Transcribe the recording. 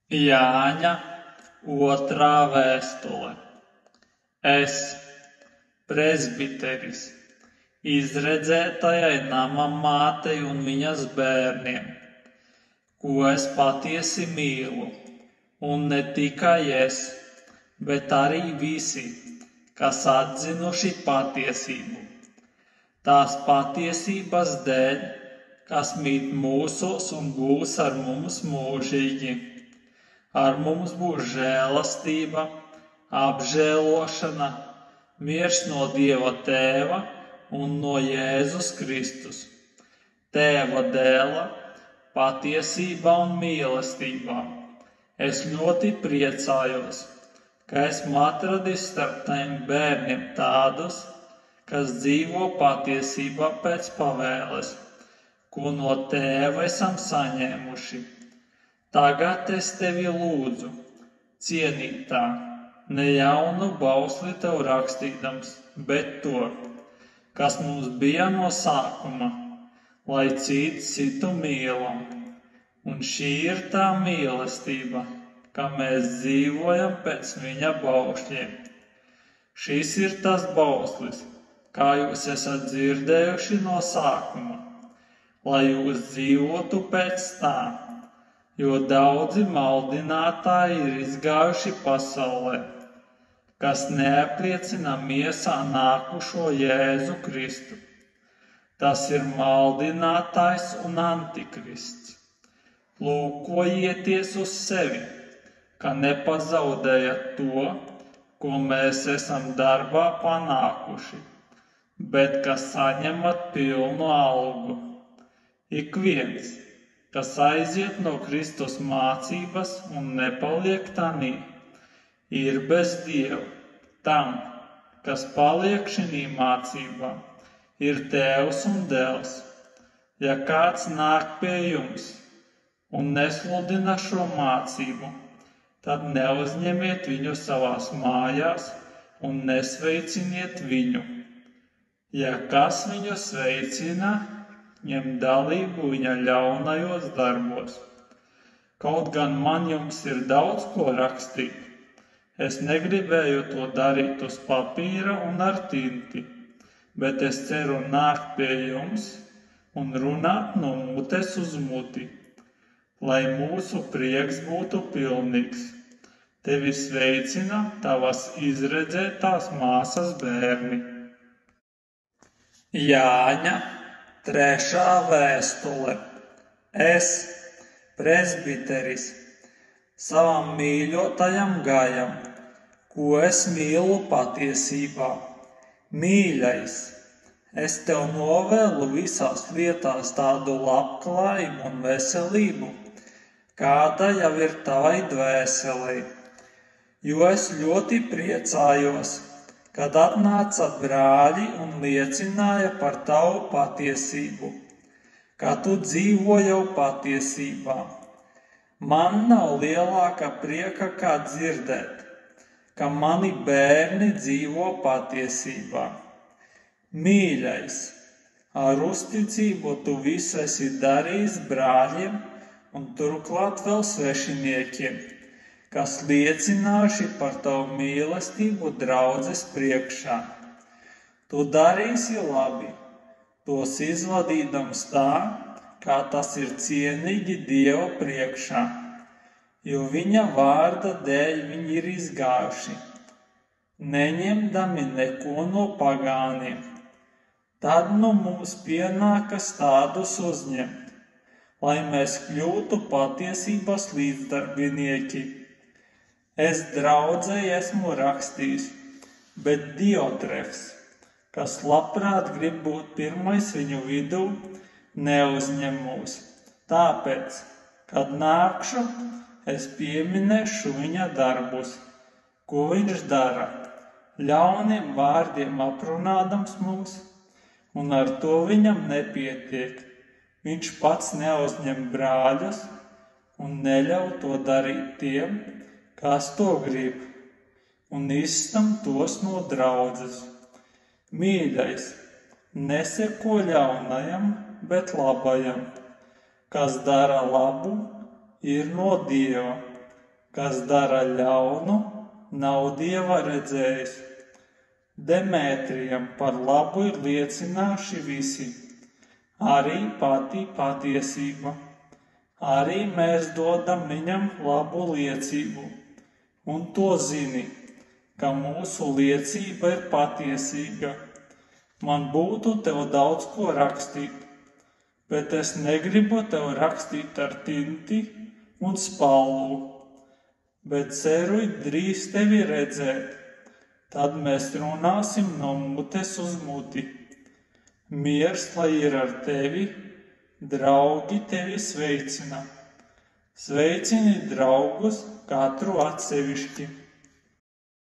Jāņa otrā vēstule. Es, presbiteris, izredzētajai nama mātei un viņas bērniem, ko es patiesi mīlu, un ne tikai es, bet arī visi, kas atzinuši patiesību. Tās patiesības dēļ, kas mīt mūsos un būs ar mums mūžīgi. Ar mums būs žēlastība, apžēlošana, miers no Dieva Tēva un no Jēzus Kristus. Tēva dēla, patiesībā un mīlestībā. Es ļoti priecājos, ka esmu atradis starp tiem bērniem tādus, kas dzīvo patiesībā pēc pavēles, ko no Tēva esam saņēmuši. Tagad es tevi lūdzu, cienītā, ne jaunu bausli tev rakstīdams, bet to, kas mums bija no sākuma, lai cits citu mīlam. Un šī ir tā mīlestība, ka mēs dzīvojam pēc viņa baušļiem. Šis ir tas bauslis, kā jūs esat dzirdējuši no sākuma, lai jūs dzīvotu pēc tā. Jo daudzi maldinātāji ir izgājuši pasaulē, kas neapliecina miesā nākušo Jēzu Kristu. Tas ir maldinātājs un antikrists. Lūkojieties uz sevi, ka nepazaudējat to, ko mēs esam darbā panākuši, bet ka saņemat pilnu algu. Ik viens, kas aiziet no Kristus mācības un nepaliek tanī, ir bez Dieva. Tam, kas paliek šinī mācībā, ir tēvs un dēls. Ja kāds nāk pie jums un nesludina šo mācību, tad neuzņemiet viņu savās mājās un nesveiciniet viņu. Ja kas viņu sveicina, ņem dalību viņa ļaunajos darbos. Kaut gan man jums ir daudz ko rakstīt, es negribēju to darīt uz papīra un ar tinti, bet es ceru nākt pie jums un runāt no mutes uz muti, lai mūsu prieks būtu pilnīgs. Tevi sveicina tavas izredzētās māsas bērni. Jāņa trešā vēstule. Es, presbiteris, savam mīļotajam Gajam, ko es mīlu patiesībā. Mīļais, es tev novēlu visās lietās tādu labklājību un veselību, kāda jau ir tavai dvēselei. Jo es ļoti priecājos, kad atnāca brāļi un liecināja par tavu patiesību, ka tu dzīvo jau patiesībā. Man nav lielāka prieka, kā dzirdēt, ka mani bērni dzīvo patiesībā. Mīļais, ar uzticību tu visu esi darījis brāļiem un turklāt vēl svešiniekiem, kas liecinājuši par tavu mīlestību draudzes priekšā. Tu darīsi labi, tos izvadīdams tā, kā tas ir cienīgi Dieva priekšā, jo viņa vārda dēļ viņi ir izgājuši, neņemdami neko no pagāniem. Tad nu mums pienākas tādus uzņemt, lai mēs kļūtu patiesības līdzdarbinieki. Es draudzei esmu rakstījis, bet Diotrefs, kas labprāt grib būt pirmais viņu vidū, neuzņem mūs. Tāpēc, kad nākšu, es pieminēšu viņa darbus, ko viņš dara, ļauniem vārdiem aprunādams mūs, un ar to viņam nepietiek. Viņš pats neuzņem brāļus un neļauj to darīt tiem, kas to grib, un izstam tos no draudzes. Mīļais, neseko ļaunajam, bet labajam. Kas dara labu, ir no Dieva, Kas dara ļaunu, nav Dieva redzējis. Demetrijam par labu ir liecināši visi, arī pati patiesība. Arī mēs dodam viņam labu liecību, un to zini, ka mūsu liecība ir patiesīga. Man būtu tev daudz ko rakstīt, bet es negribu tev rakstīt ar tinti un spalvu, bet ceru drīz tevi redzēt. Tad mēs runāsim no mutes uz muti. Miers, lai ir ar tevi, draugi tevi sveicina. Sveicini draugus katru atsevišķi.